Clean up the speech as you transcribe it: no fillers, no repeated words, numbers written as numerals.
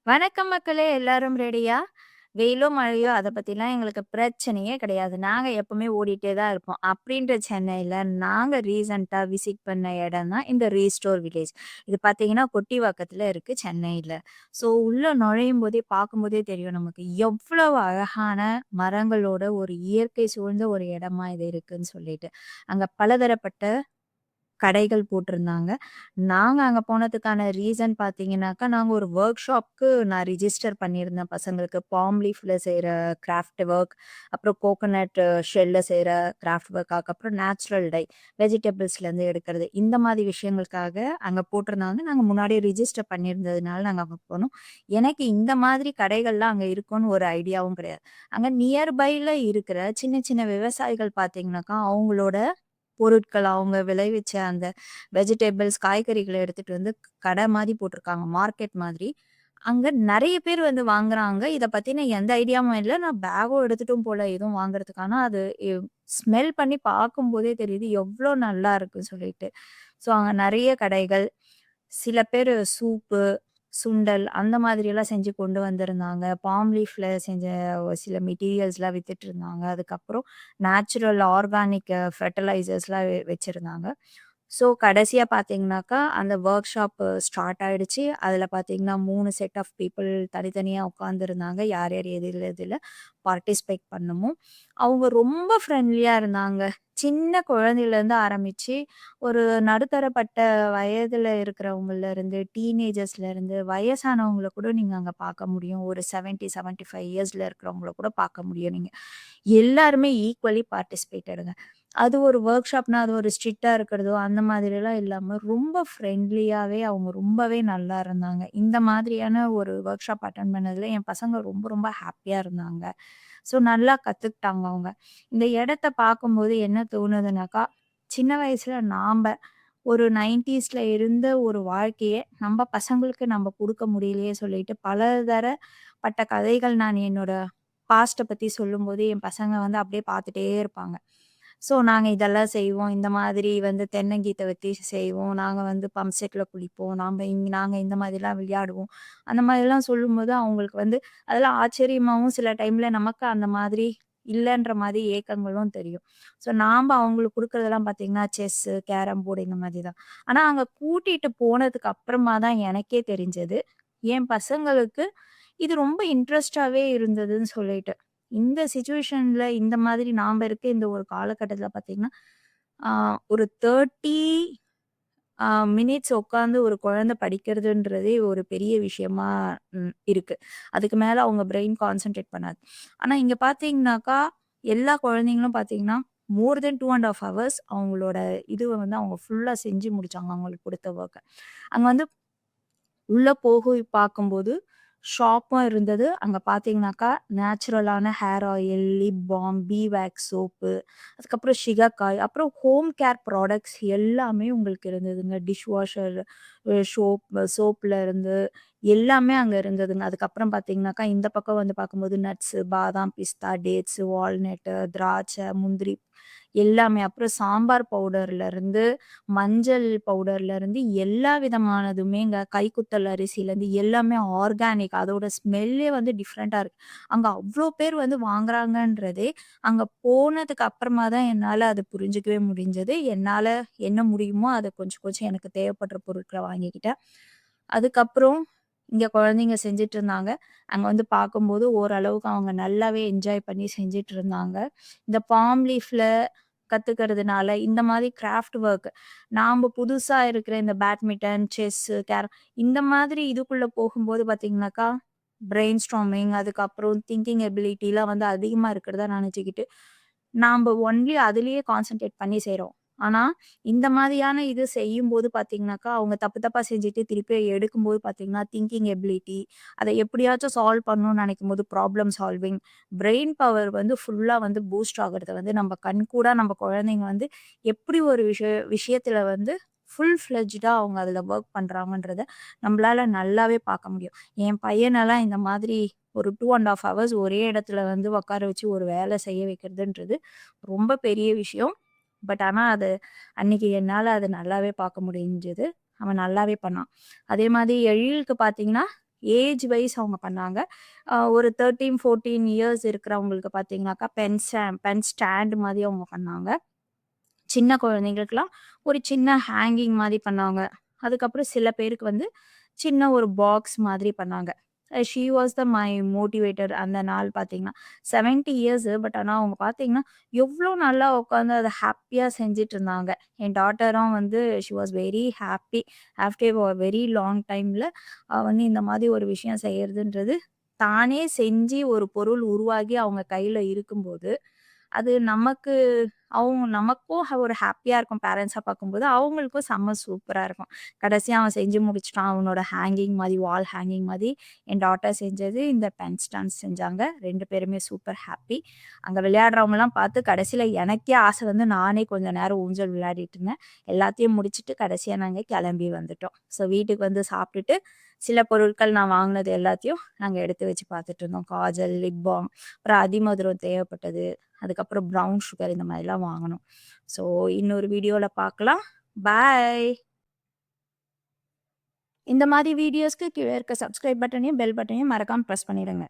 வணக்கம் மக்களே! எல்லாரும் ரெடியா? வெயிலோ, மழையோ அத பத்திலாம் எங்களுக்கு பிரச்சனையே கிடையாது. நாங்க எப்பவுமே ஓடிட்டே தான் இருப்போம். அப்படின்ற சென்னையில நாங்க ரீசென்ட்டா விசிட் பண்ண இடம் தான் இந்த ரீஸ்டோர் வில்லேஜ். இது பார்த்தீங்கன்னா, கொட்டிவாக்கத்துல இருக்கு சென்னையில. ஸோ உள்ள நுழையும்போதே பார்க்கும்போதே தெரியும் நமக்கு எவ்வளவு அழகான மரங்களோட ஒரு இயற்கை சூழ்ந்த ஒரு இடமா இது இருக்குன்னு சொல்லிட்டு. அங்க பலதரப்பட்ட கடைகள் போட்டிருந்தாங்க. நாங்க அங்க போனதுக்கான ரீசன் பார்த்தீங்கன்னாக்கா, நாங்க ஒரு வொர்க் ஷாப்க்கு நான் ரிஜிஸ்டர் பண்ணியிருந்தேன் பசங்களுக்கு. பாம் லீஃப்ல செய்ற கிராஃப்ட் ஒர்க், அப்புறம் கோகோனட் ஷெல்ல செய்ற கிராஃப்ட் ஒர்க், அதுக்கப்புறம் நேச்சுரல் டை, வெஜிடபிள்ஸ்லேருந்து எடுக்கிறது. இந்த மாதிரி விஷயங்களுக்காக அங்க போட்டிருந்தாங்க. நாங்க முன்னாடியே ரிஜிஸ்டர் பண்ணியிருந்ததுனால நாங்க அங்க போனோம். எனக்கு இந்த மாதிரி கடைகள்லாம் அங்க இருக்கும்னு ஒரு ஐடியாவும் கிடையாது. அங்க நியர்பைல இருக்கிற சின்ன சின்ன விவசாயிகள் பார்த்தீங்கன்னாக்கா, அவங்களோட பொருட்கள் அவங்க விளைவிச்ச அந்த வெஜிடபிள்ஸ், காய்கறிகள எடுத்துட்டு வந்து கடை மாரி போட்டுருக்காங்க. மார்க்கெட் மாதிரி. அங்க நெறைய பேர் வந்து வாங்குறாங்க. இத பத்தின எந்த ஐடியாவும் இல்ல. நான் பேக்கும் எடுத்துட்டும் போல எதுவும் வாங்குறதுக்கு. ஆனா அது ஸ்மெல் பண்ணி பார்க்கும்போதே தெரியுது எவ்ளோ நல்லா இருக்குன்னு சொல்லிட்டு. ஸோ அங்க நெறைய கடைகள். சில பேரு சூப்பு, சுண்டல் அந்த மாதிரியெல்லாம் செஞ்சு கொண்டு வந்திருந்தாங்க. பாம் லீஃப்ல செஞ்ச ஒரு சில மெட்டீரியல்ஸ்லாம் வித்துட்டுருந்தாங்க. அதுக்கப்புறம் நேச்சுரல் ஆர்கானிக் ஃபெர்டிலைசர்ஸ்லாம் வச்சிருந்தாங்க. ஸோ கடைசியா பார்த்தீங்கன்னாக்கா, அந்த வொர்க் ஷாப் ஸ்டார்ட் ஆயிடுச்சு. அதில பார்த்தீங்கன்னா 3 செட் ஆஃப் பீப்பிள் தனித்தனியா உட்காந்துருந்தாங்க. யார் யார் எதுல எதுல பார்ட்டிசிபேட் பண்ணணுமோ. அவங்க ரொம்ப ஃப்ரெண்ட்லியா இருந்தாங்க. சின்ன குழந்தையிலேருந்து ஆரம்பிச்சு, ஒரு நடுத்தரப்பட்ட வயதில இருக்கிறவங்கலேருந்து, டீனேஜர்ஸ்லேருந்து, வயசானவங்கள கூட நீங்க அங்க பார்க்க முடியும். ஒரு 70, 75 இயர்ஸ்ல இருக்கிறவங்கள கூட பார்க்க முடியும் நீங்க. எல்லாருமே ஈக்குவலி பார்ட்டிசிபேட்டடுங்க. அது ஒரு வொர்க் ஷாப்னா, அது ஒரு ஸ்ட்ரிக்ட்டா இருக்கிறதோ, அந்த மாதிரிலாம் இல்லாம, ரொம்ப ஃப்ரெண்ட்லியாவே அவங்க ரொம்பவே நல்லா இருந்தாங்க. இந்த மாதிரியான ஒரு வொர்க் ஷாப் அட்டெண்ட் பண்ணதுல என் பசங்க ரொம்ப ரொம்ப ஹேப்பியா இருந்தாங்க. ஸோ நல்லா கத்துக்கிட்டாங்க அவங்க. இந்த இடத்த பார்க்கும்போது என்ன தோணுதுனாக்கா, சின்ன வயசுல நாம்ப ஒரு 90ஸ்ல இருந்த ஒரு வாழ்க்கைய நம்ப பசங்களுக்கு நம்ப குடுக்க முடியலையே சொல்லிட்டு பலதரப்பட்ட கதைகள் நான் என்னோட பாஸ்ட்ட பத்தி சொல்லும்போது, என் பசங்க வந்து அப்படியே பார்த்துட்டே இருப்பாங்க. ஸோ நாங்க இதெல்லாம் செய்வோம். இந்த மாதிரி வந்து தென்னங்கீத்த வச்சு செய்வோம். நாங்க வந்து பம்ப் செட்ல குளிப்போம். நாங்க இந்த மாதிரிலாம் விளையாடுவோம். அந்த மாதிரிலாம் சொல்லும்போது அவங்களுக்கு வந்து அதெல்லாம் ஆச்சரியமாவும் சில டைம்ல நமக்கு அந்த மாதிரி இல்லன்ற மாதிரி ஏக்கங்களும் தெரியும். ஸோ நாம்ப அவங்களுக்கு குடுக்குறதெல்லாம் பார்த்தீங்கன்னா, செஸ்ஸு, கேரம் போர்டு இந்த மாதிரி தான். ஆனா அங்க கூட்டிட்டு போனதுக்கு அப்புறமா தான் எனக்கே தெரிஞ்சது. என் பசங்களுக்கு இது ரொம்ப இன்ட்ரெஸ்ட்டாவே இருந்ததுன்னு சொல்லிட்டு. இந்த சிச்சுவேஷன்ல இந்த மாதிரி நாம இருக்க இந்த ஒரு காலகட்டத்தில பார்த்தீங்கன்னா, ஆ ஒரு 30 ஆ மினிட்ஸ் உட்காந்து ஒரு குழந்தை படிக்கிறதுன்றதே ஒரு பெரிய விஷயமா இருக்கு. அதுக்கு மேல அவங்க பிரெயின் கான்சன்ட்ரேட் பண்ணாது. ஆனா இங்க பார்த்தீங்கன்னாக்கா, எல்லா குழந்தைங்களும் பார்த்தீங்கன்னா, மோர் தென் 2 1/2 ஹவர்ஸ் அவங்களோட இதுவ வந்து அவங்க ஃபுல்லா செஞ்சு முடிச்சாங்க. அவங்களுக்கு குடுத்த வொர்க்க. அங்க வந்து உள்ள போகி பார்க்கும்போது, ஷாப்பும் இருந்தது. அங்க பார்த்தீங்கன்னாக்கா, நேச்சுரலான ஹேர் ஆயில், லிப் பால்ம், பீ வேக்ஸ் சோப்பு, அதுக்கப்புறம் சிகக்காய், அப்புறம் ஹோம் கேர் ப்ராடக்ட்ஸ் எல்லாமே உங்களுக்கு இருந்ததுங்க. டிஷ் வாஷர், சோப்ல இருந்து எல்லாமே அங்க இருந்ததுங்க. அதுக்கப்புறம் பார்த்தீங்கன்னாக்கா, இந்த பக்கம் வந்து பார்க்கும்போது நட்ஸு, பாதாம், பிஸ்தா, டேட்ஸு, வால்நட்டு, திராட்சை, முந்திரி எல்லாமே. அப்புறம் சாம்பார் பவுடர்லருந்து, மஞ்சள் பவுடர்லருந்து எல்லா விதமானதுமேங்க. கைக்குத்தல் அரிசிலேருந்து எல்லாமே ஆர்கானிக். அதோட ஸ்மெல்லே வந்து டிஃப்ரெண்ட்டா இருக்கு. அங்க அவ்ளோ பேர் வந்து வாங்குறாங்கன்றதே, அங்க போனதுக்கு அப்புறமா தான் என்னால அத புரிஞ்சுக்கவே முடிஞ்சது. என்னால என்ன முடியுமோ அத கொஞ்சம் கொஞ்சம் எனக்கு தேவைப்படுற பொருட்கள வாங்கிக்கிட்டேன். அதுக்கப்புறம் இங்க குழந்தைங்க செஞ்சுட்டுருந்தாங்க. அங்க வந்து பார்க்கும்போது ஓரளவுக்கு அவங்க நல்லாவே என்ஜாய் பண்ணி செஞ்சுட்டுருந்தாங்க. இந்த பாம் லீஃப்ல கத்துக்கிறதுனால, இந்த மாரி கிராஃப்ட் ஒர்க் நாம்ப புதுசா இருக்கிற இந்த பேட்மிட்டன், செஸ்ஸு, இந்த மாதிரி இதுக்குள்ள போகும்போது பார்த்தீங்கன்னாக்கா, பிரெயின் ஸ்டார்மிங் அதுக்கப்புறம் திங்கிங் எபிலிட்டிலாம் வந்து அதிகமா இருக்கிறதா நெனச்சுக்கிட்டு, நாம்ப ஒன்லி அதிலேயே கான்சன்ட்ரேட் பண்ணி செய்றோம். ஆனா, இந்த மாதிரியான இது செய்யும்போது பார்த்தீங்கன்னாக்கா, அவங்க தப்பு தப்பா செஞ்சுட்டு திருப்பி எடுக்கும்போது பார்த்தீங்கன்னா, திங்கிங் எபிலிட்டி அத எப்படியாச்சும் சால்வ் பண்ணணும்னு நெனைக்கும்போது ப்ராப்ளம் சால்விங், பிரெயின் பவர் வந்து ஃபுல்லா வந்து பூஸ்ட் ஆகுறத வந்து நம்ம கண்கூடா நம்ம குழந்தைங்க வந்து எப்படி ஒரு விஷயத்துல வந்து ஃபுல் ஃப்ளெட்ஜ்டா அவங்க அதுல வொர்க் பண்றாங்கன்றத நம்மளால நல்லாவே பார்க்க முடியும். என் பையனெல்லாம் இந்த மாதிரி ஒரு 2 1/2 ஹவர்ஸ் ஒரே இடத்துல வந்து உட்கார வச்சு ஒரு வேலை செய்ய வைக்கிறதுன்றது ரொம்ப பெரிய விஷயம். பட் ஆனா அது அன்னைக்கு என்னால அத நல்லாவே பார்க்க முடிஞ்சது. அவன் நல்லாவே பண்ணான். அதே மாதிரி எழிலுக்கு பார்த்தீங்கன்னா, ஏஜ் வைஸ் அவங்க பண்ணாங்க. ஒரு 13, 14 இயர்ஸ் இருக்கிறவங்களுக்கு பார்த்தீங்கன்னாக்கா, பென் ஸ்டாண்ட் மாதிரி அவங்க பண்ணாங்க. சின்ன குழந்தைங்களுக்குலாம் ஒரு சின்ன ஹேங்கிங் மாரி பண்ணாங்க. அதுக்கப்புறம் சில பேருக்கு வந்து சின்ன ஒரு பாக்ஸ் மாதிரி பண்ணாங்க. She was the my motivator அந்த நாள் பார்த்தீங்கன்னா. 70 இயர்ஸ் பட் ஆனா அவங்க பார்த்தீங்கன்னா, எவ்ளோ நல்லா உட்காந்து அத ஹேப்பியா செஞ்சுட்டுருந்தாங்க. என் டாட்டரும் வந்து she was very happy after a very long டைம்ல வந்து இந்த மாதிரி ஒரு விஷயம் செய்யறதுன்றது, தானே செஞ்சு ஒரு பொருள் உருவாகி அவங்க கையில இருக்கும்போது, அது நமக்கு நமக்கும் ஒரு ஹேப்பியா இருக்கும் பேரண்ட்ஸா பார்க்கும்போது, அவங்களுக்கும் செம்ம சூப்பரா இருக்கும். கடைசியா அவன் செஞ்சு முடிச்சுட்டான். அவனோட ஹேங்கிங் மாரி, வால் ஹேங்கிங் மாரி என் டாட்டர் செஞ்சது, இந்த பென் ஸ்டாண்ட் செஞ்சாங்க. 2 பேருமே சூப்பர் ஹேப்பி. அங்க விளையாடுறவங்கலாம் பார்த்து கடைசில எனக்கே ஆசை வந்து நானே கொஞ்ச நேரம் ஊஞ்சல் விளையாடிட்டு இருந்தேன். எல்லாத்தையும் முடிச்சுட்டு கடைசியா நாங்க கிளம்பி வந்துட்டோம். ஸோ வீட்டுக்கு வந்து சாப்பிட்டுட்டு, சில பொருட்கள் நான் வாங்குனது எல்லாத்தையும் நாங்க எடுத்து வச்சு பார்த்துட்டு இருந்தோம். காஜல், லிப் பால்ம், அப்புறம் அதிமதுரம் தேவைப்பட்டது. அதுக்கப்புறம் ப்ரவுன் சுகர் இந்த மாதிரிலாம் வாங்கணும். ஸோ இன்னொரு வீடியோல பார்க்கலாம். பாய். இந்த மாதிரி வீடியோஸ்க்கு கீழ இருக்க சப்ஸ்கிரைப் பட்டனையும், பெல் பட்டனையும் மறக்காம பிரஸ் பண்ணிடுங்க.